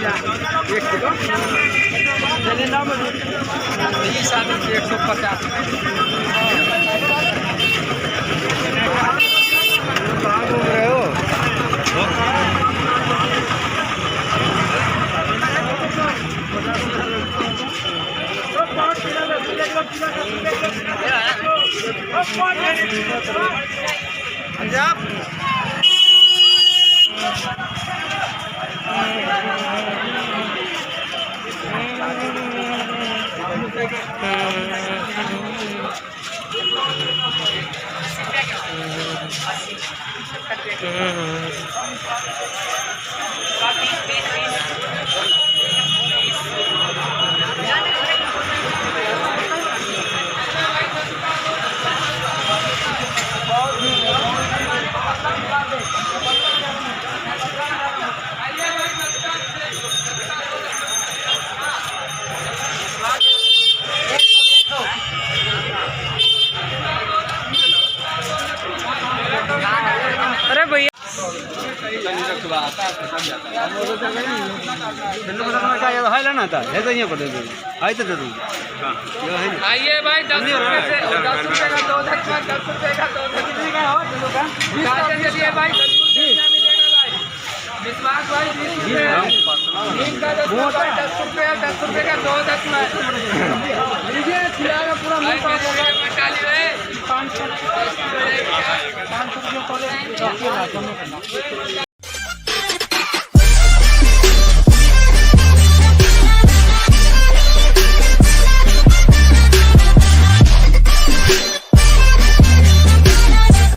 1 kilo 20 आदमी 150। कहाँ घूम रहे हो? पंजाब अरे भैया ना था है तो ये कर दे आई तो दे दूँ। आइए भाई 10 रुपए से 10 रुपए का 2 धक्का 10 रुपए का 2 धक्का कितने का हो चलो का 20 चलिए भाई 10 रुपए मिलेगा भाई विश्वास भाई 20 रुपए नीम का 10 रुपए 10 रुपए का 2 धक्का लीजिए खिलाएगा पूरा मुंह का बचा लिए 500 रुपए